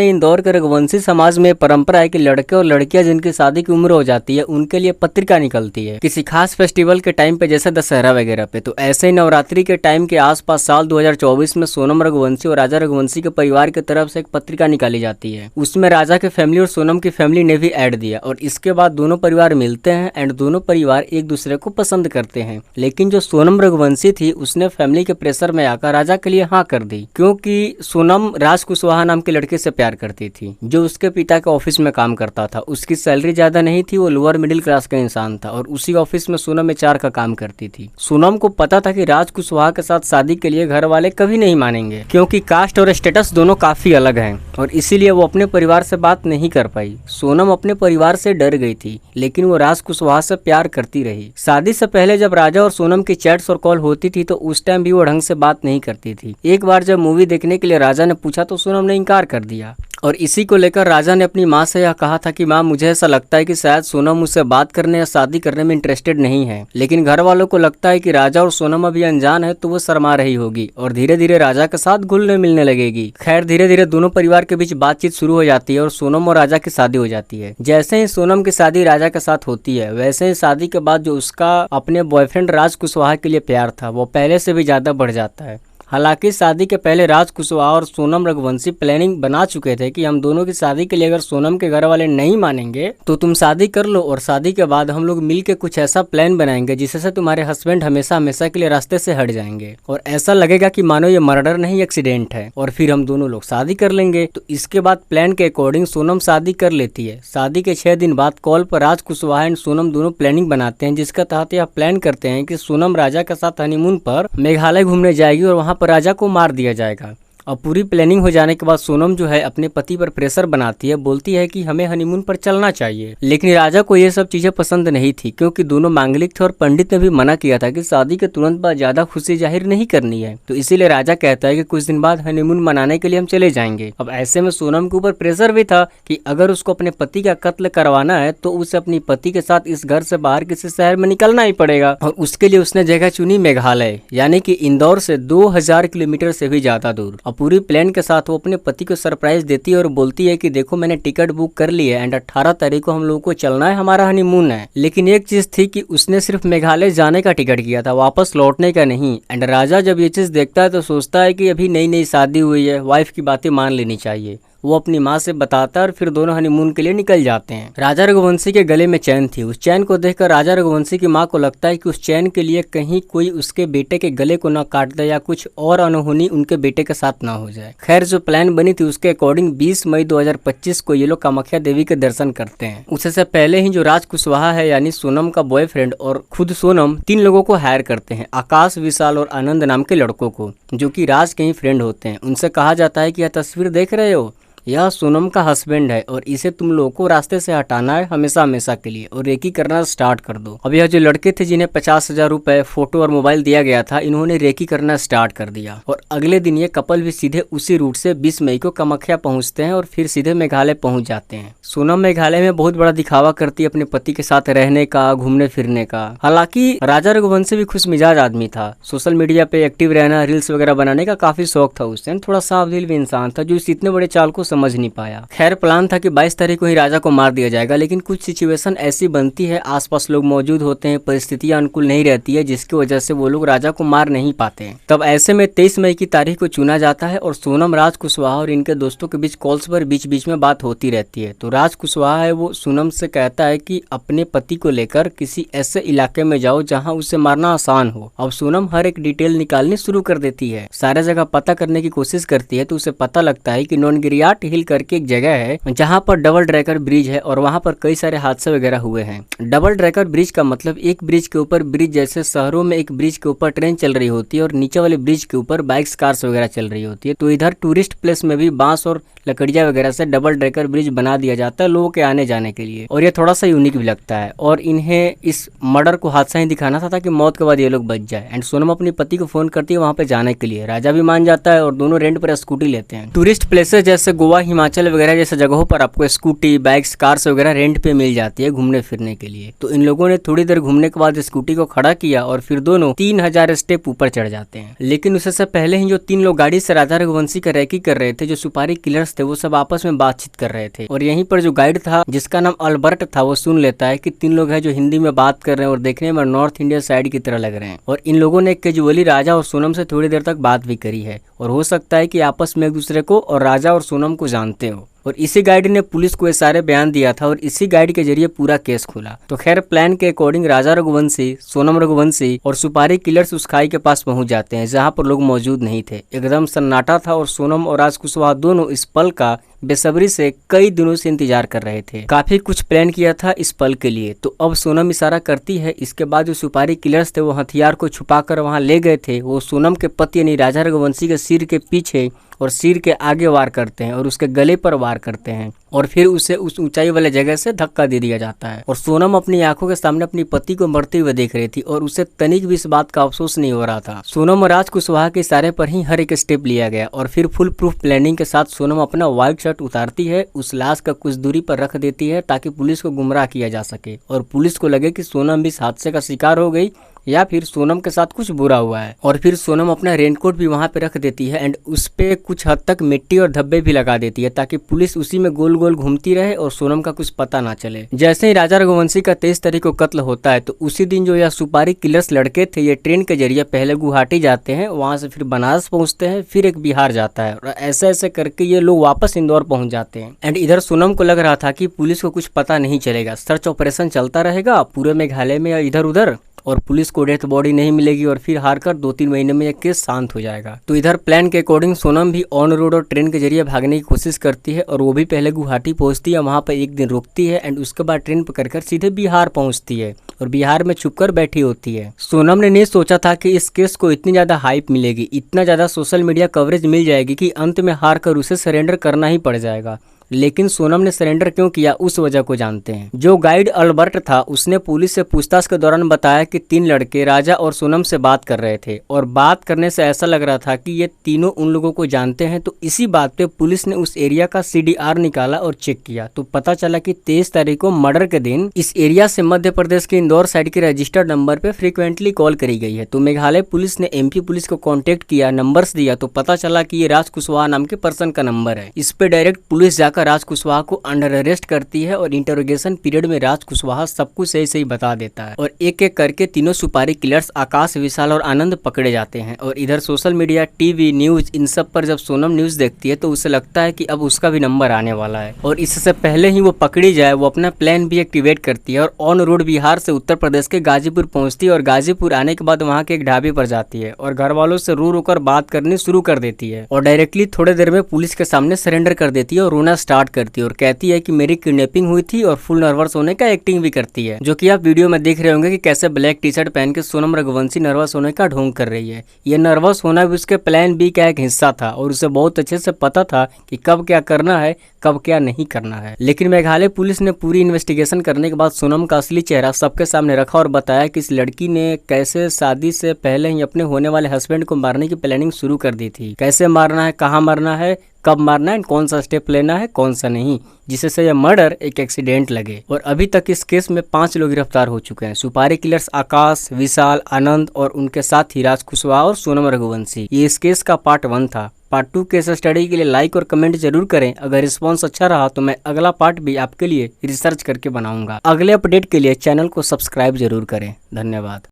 इंदौर के रघुवंशी समाज में परंपरा है कि लड़के और लड़कियां जिनकी शादी की उम्र हो जाती है उनके लिए पत्रिका निकलती है किसी खास फेस्टिवल के टाइम पे, जैसे दशहरा वगैरह पे। तो ऐसे ही नवरात्रि के टाइम के आसपास साल 2024 में सोनम रघुवंशी और राजा रघुवंशी के परिवार की तरफ से एक पत्रिका निकाली जाती है। उसमें राजा की फैमिली और सोनम की फैमिली ने भी ऐड दिया और इसके बाद दोनों परिवार मिलते हैं एंड दोनों परिवार एक दूसरे को पसंद करते हैं। लेकिन जो सोनम रघुवंशी थी उसने फैमिली के प्रेशर में आकर राजा के लिए हाँ कर दी, क्योंकि सोनम राज कुशवाहा नाम के लड़के से प्यार करती थी जो उसके पिता के ऑफिस में काम करता था। उसकी सैलरी ज्यादा नहीं थी, वो लोअर मिडिल क्लास का इंसान था और उसी ऑफिस में सोनम एचआर का काम करती थी। सोनम को पता था कि राज कुशवाहा के साथ शादी के लिए घर वाले कभी नहीं मानेंगे, क्योंकि कास्ट और स्टेटस दोनों काफी अलग हैं और इसीलिए वो अपने परिवार से बात नहीं कर पाई। सोनम अपने परिवार से डर गई थी, लेकिन वो राज कुशवाहा से प्यार करती रही। शादी से पहले जब राजा और सोनम की चैट्स और कॉल होती थी तो उस टाइम भी वो ढंग से बात नहीं करती थी। एक बार जब मूवी देखने के लिए राजा ने पूछा तो सोनम ने इनकार कर दिया और इसी को लेकर राजा ने अपनी माँ से यह कहा था कि माँ, मुझे ऐसा लगता है कि शायद सोनम मुझसे बात करने या शादी करने में इंटरेस्टेड नहीं है। लेकिन घर वालों को लगता है कि राजा और सोनम अभी अनजान है तो वो शर्मा रही होगी और धीरे धीरे राजा के साथ घुलने मिलने लगेगी। खैर, धीरे धीरे दोनों परिवार के बीच बातचीत शुरू हो जाती है और सोनम और राजा की शादी हो जाती है। जैसे ही सोनम की शादी राजा के साथ होती है, वैसे ही शादी के बाद जो उसका अपने बॉयफ्रेंड राज कुशवाहा के लिए प्यार था वो पहले से भी ज्यादा बढ़ जाता है। हालांकि शादी के पहले राज कुशवाहा और सोनम रघुवंशी प्लानिंग बना चुके थे कि हम दोनों की शादी के लिए अगर सोनम के घर वाले नहीं मानेंगे तो तुम शादी कर लो और शादी के बाद हम लोग मिलके कुछ ऐसा प्लान बनाएंगे जिससे तुम्हारे हस्बैंड हमेशा हमेशा के लिए रास्ते से हट जाएंगे और ऐसा लगेगा कि मानो ये मर्डर नहीं एक्सीडेंट है और फिर हम दोनों लोग शादी कर लेंगे। तो इसके बाद प्लान के अकॉर्डिंग सोनम शादी कर लेती है। शादी के 6 दिन बाद कॉल पर राज कुशवाहा एंड सोनम दोनों प्लानिंग बनाते हैं, जिसका तहत यह प्लान करते हैं कि सोनम राजा के साथ हनीमून पर मेघालय घूमने जाएगी और वहां पर राजा को मार दिया जाएगा। और पूरी प्लानिंग हो जाने के बाद सोनम जो है अपने पति पर प्रेशर बनाती है, बोलती है कि हमें हनीमून पर चलना चाहिए। लेकिन राजा को ये सब चीजें पसंद नहीं थी, क्योंकि दोनों मांगलिक थे और पंडित ने भी मना किया था कि शादी के तुरंत बाद ज्यादा खुशी जाहिर नहीं करनी है। तो इसीलिए राजा कहता है कि कुछ दिन बाद हनीमून मनाने के लिए हम चले जाएंगे। अब ऐसे में सोनम के ऊपर प्रेशर भी था कि अगर उसको अपने पति का कत्ल करवाना है तो उसे अपनी पति के साथ इस घर से बाहर किसी शहर में निकलना ही पड़ेगा और उसके लिए उसने जगह चुनी मेघालय, यानी कि इंदौर से 2000 किलोमीटर से भी ज्यादा दूर। और पूरी प्लान के साथ वो अपने पति को सरप्राइज देती है और बोलती है कि देखो, मैंने टिकट बुक कर ली है एंड 18 तारीख को हम लोगों को चलना है, हमारा हनीमून है। लेकिन एक चीज थी कि उसने सिर्फ मेघालय जाने का टिकट किया था, वापस लौटने का नहीं। एंड राजा जब ये चीज देखता है तो सोचता है कि अभी नई नई शादी हुई है, वाइफ की बातें मान लेनी चाहिए। वो अपनी माँ से बताता है और फिर दोनों हनीमून के लिए निकल जाते हैं। राजा रघुवंशी के गले में चैन थी। उस चैन को देखकर राजा रघुवंशी की माँ को लगता है कि उस चैन के लिए कहीं कोई उसके बेटे के गले को न काट दे या कुछ और अनहोनी उनके बेटे के साथ ना हो जाए। खैर, जो प्लान बनी थी उसके अकॉर्डिंग 20 मई 2025 को ये लोग कामाख्या देवी के दर्शन करते हैं। उससे पहले ही जो राज कुशवाहा है यानी सोनम का बॉयफ्रेंड और खुद सोनम 3 लोगों को हायर करते हैं, आकाश, विशाल और आनंद नाम के लड़कों को, जो कि राज के ही फ्रेंड होते हैं। उनसे कहा जाता है कि यह तस्वीर देख रहे हो, यह सोनम का हस्बैंड है और इसे तुम लोगों को रास्ते से हटाना है हमेशा हमेशा के लिए और रेकी करना स्टार्ट कर दो। अब यह जो लड़के थे जिन्हें 50,000 रुपए, फोटो और मोबाइल दिया गया था, इन्होंने रेकी करना स्टार्ट कर दिया और अगले दिन ये कपल भी सीधे उसी रूट से 20 मई को कामाख्या पहुंचते हैं और फिर सीधे मेघालय पहुंच जाते हैं। सोनम मेघालय में बहुत बड़ा दिखावा करती है अपने पति के साथ रहने का, घूमने फिरने का। हालांकि राजा रघुवंशी भी खुश मिजाज आदमी था, सोशल मीडिया पे एक्टिव रहना, रील्स वगैरह बनाने का काफी शौक था उसे। थोड़ा साफ दिल भी इंसान था जो इस इतने बड़े चाल को समझ नहीं पाया। खैर, प्लान था कि 22 तारीख को ही राजा को मार दिया जाएगा, लेकिन कुछ सिचुएशन ऐसी बनती है, आसपास लोग मौजूद होते हैं, परिस्थितियां अनुकूल नहीं रहती है, जिसकी वजह से वो लोग राजा को मार नहीं पाते हैं। तब ऐसे में 23 मई की तारीख को चुना जाता है और सोनम, राज कुशवाहा और इनके दोस्तों के बीच कॉल्स पर बीच बीच में बात होती रहती है। तो राज कुशवाहा है वो सोनम से कहता है कि अपने पति को लेकर किसी ऐसे इलाके में जाओ जहाँ उसे मारना आसान हो। अब सोनम हर एक डिटेल निकालनी शुरू कर देती है, सारे जगह पता करने की कोशिश करती है। तो उसे पता लगता है कि नोनगिरियाट हिल करके एक जगह है जहाँ पर डबल ट्रैकर ब्रिज है और वहाँ पर कई सारे हादसे वगैरह हुए हैं। डबल ट्रैकर ब्रिज का मतलब एक ब्रिज के ऊपर ब्रिज, जैसे शहरों में एक ब्रिज के ऊपर ट्रेन चल रही होती है और नीचे वाले ब्रिज के ऊपर बाइक्स, कार्स वगैरह चल रही होती है। तो इधर टूरिस्ट प्लेस में भी बांस और लकड़िया वगैरह से डबल ट्रैकर ब्रिज बना दिया जाता है लोगों के आने जाने के लिए और ये थोड़ा सा यूनिक भी लगता है। और इन्हें इस मर्डर को हादसा ही दिखाना था ताकि मौत के बाद ये लोग बच जाए। एंड सोनम अपने पति को फोन करती है वहाँ पे जाने के लिए। राजा भी मान जाता है और दोनों रेंट पर स्कूटी लेते हैं। टूरिस्ट प्लेसेस जैसे गोवा गोवा, हिमाचल वगैरह जैसे जगहों पर आपको स्कूटी, बाइक्स, कार्स वगैरह रेंट पे मिल जाती है घूमने फिरने के लिए। तो इन लोगों ने थोड़ी देर घूमने के बाद स्कूटी को खड़ा किया और फिर दोनों 3000 स्टेप ऊपर चढ़ जाते हैं। लेकिन उससे पहले ही जो 3 लोग गाड़ी से राजा रघुवंशी का रैकी कर रहे थे, जो सुपारी किलर्स थे, वो सब आपस में बातचीत कर रहे थे। और यहीं पर जो गाइड था जिसका नाम अल्बर्ट था, वो सुन लेता है कि 3 लोग हैं जो हिंदी में बात कर रहे हैं और देखने में नॉर्थ इंडिया साइड की तरह लग रहे हैं। और इन लोगों ने कैजुअली राजा और सोनम से थोड़ी देर तक बात भी करी है और हो सकता है कि आपस में एक दूसरे को और राजा और सोनम को जानते हो। और इसी गाइड ने पुलिस को ये सारे बयान दिया था और इसी गाइड के जरिए पूरा केस खुला। तो खैर प्लान के अकॉर्डिंग राजा रघुवंशी, सोनम रघुवंशी और सुपारी किलर्स उस खाई के पास पहुंच जाते हैं जहां पर लोग मौजूद नहीं थे। एकदम सन्नाटा था और सोनम और राज कुशवाहा दोनों इस पल का बेसब्री से कई दिनों से इंतजार कर रहे थे। काफी कुछ प्लान किया था इस पल के लिए। तो अब सोनम इशारा करती है। इसके बाद जो सुपारी किलर्स थे वो हथियार को छुपाकर वहां ले गए थे। वो सोनम के पति यानी राजा रघुवंशी के सिर के पीछे और सिर के आगे वार करते हैं और उसके गले पर वार करते हैं और फिर उसे उस ऊंचाई वाले जगह से धक्का दे दिया जाता है। और सोनम अपनी आंखों के सामने अपनी पति को मरते हुए देख रही थी और उसे तनिक भी इस बात का अफसोस नहीं हो रहा था। सोनम और राज कुशवाहा के इशारे पर ही हर एक स्टेप लिया गया और फिर फुल प्रूफ प्लानिंग के साथ सोनम अपना व्हाइट शर्ट उतारती है, उस लाश का कुछ दूरी पर रख देती है ताकि पुलिस को गुमराह किया जा सके और पुलिस को लगे कि सोनम भी इस हादसे का शिकार हो गई या फिर सोनम के साथ कुछ बुरा हुआ है। और फिर सोनम अपना रेनकोट भी वहां पे रख देती है एंड उस पे कुछ हद तक मिट्टी और धब्बे भी लगा देती है ताकि पुलिस उसी में गोल गोल घूमती रहे और सोनम का कुछ पता ना चले। जैसे ही राजा रघुवंशी का 23 तारीख को कत्ल होता है तो उसी दिन जो यह सुपारी किलर्स लड़के थे ये ट्रेन के जरिए पहले गुवाहाटी जाते हैं, वहां से फिर बनारस पहुंचते हैं, फिर एक बिहार जाता है और ऐसे ऐसे करके ये लोग वापस इंदौर पहुंच जाते हैं। एंड इधर सोनम को लग रहा था कि पुलिस को कुछ पता नहीं चलेगा, सर्च ऑपरेशन चलता रहेगा पूरे मेघालय में या इधर उधर और पुलिस को डेथ बॉडी नहीं मिलेगी और फिर हारकर 2-3 महीने में यह केस शांत हो जाएगा। तो इधर प्लान के अकॉर्डिंग सोनम भी ऑन रोड और ट्रेन के जरिए भागने की कोशिश करती है और वो भी पहले गुवाहाटी पहुंचती है, वहां पर एक दिन रुकती है एंड उसके बाद ट्रेन पकड़कर सीधे बिहार पहुंचती है और बिहार में छुपकर बैठी होती है। सोनम ने नहीं सोचा था कि इस केस को इतनी ज्यादा हाइप मिलेगी, इतना ज्यादा सोशल मीडिया कवरेज मिल जाएगी कि अंत में हार कर उसे सरेंडर करना ही पड़ जाएगा। लेकिन सोनम ने सरेंडर क्यों किया उस वजह को जानते हैं। जो गाइड अल्बर्ट था उसने पुलिस से पूछताछ के दौरान बताया कि 3 लड़के राजा और सोनम से बात कर रहे थे और बात करने से ऐसा लग रहा था कि ये तीनों उन लोगों को जानते हैं। तो इसी बात पे पुलिस ने उस एरिया का CDR निकाला और चेक किया तो पता चला कि 23 तारीख को मर्डर के दिन इस एरिया से मध्य प्रदेश के इंदौर साइड के रजिस्टर्ड नंबर पे फ्रीक्वेंटली कॉल करी गई है। तो मेघालय पुलिस ने MP पुलिस को कॉन्टेक्ट किया, नंबर्स दिया तो पता चला कि ये राज कुशवाहा नाम के पर्सन का नंबर है। इस पे डायरेक्ट पुलिस जाकर राज कुशवाहा को अंडर अरेस्ट करती है और इंटरोगेशन पीरियड में राज कुशवाहा सब कुछ सही सही बता देता है और एक एक करके तीनों सुपारी किलर्स आकाश, विशाल और आनंद पकड़े जाते हैं। और इधर social media, TV, news in सब पर जब सोनम न्यूज देखती है तो उसे लगता है कि अब उसका भी नंबर आने वाला है और इससे पहले ही वो पकड़ी जाए वो अपना प्लान भी एक्टिवेट करती है और ऑन रोड बिहार से उत्तर प्रदेश के गाजीपुर पहुंचती है और गाजीपुर आने के बाद वहाँ के एक ढाबे पर जाती है और घर वालों से रो रोकर बात करनी शुरू कर देती है और डायरेक्टली थोड़ी देर में पुलिस के सामने सरेंडर कर देती है और रोना स्टार्ट करती है और कहती है कि मेरी किडनैपिंग हुई थी और फुल नर्वस होने का एक्टिंग भी करती है, जो कि आप वीडियो में देख रहे होंगे कि कैसे ब्लैक टी-शर्ट पहन के सोनम रघुवंशी नर्वस होने का ढोंग कर रही है। ये नर्वस होना भी उसके प्लान B का एक हिस्सा था और उसे बहुत अच्छे से पता था कि कब क्या करना है, कब क्या नहीं करना है। लेकिन मेघालय पुलिस ने पूरी इन्वेस्टिगेशन करने के बाद सोनम का असली चेहरा सबके सामने रखा और बताया कि इस लड़की ने कैसे शादी से पहले ही अपने होने वाले हस्बैंड को मारने की प्लानिंग शुरू कर दी थी। कैसे मारना है, कहाँ मारना है, कब मारना है, कौन सा स्टेप लेना है, कौन सा नहीं, जिससे यह मर्डर एक एक्सीडेंट लगे। और अभी तक इस केस में 5 लोग गिरफ्तार हो चुके हैं। सुपारी किलर्स आकाश, विशाल, आनंद और उनके साथ ही राज कुशवाहा और सोनम रघुवंशी। ये इस केस का पार्ट 1 था। पार्ट 2 केस स्टडी के लिए लाइक और कमेंट जरूर करें। अगर रिस्पॉन्स अच्छा रहा तो मैं अगला पार्ट भी आपके लिए रिसर्च करके बनाऊंगा। अगले अपडेट के लिए चैनल को सब्सक्राइब जरूर करें। धन्यवाद।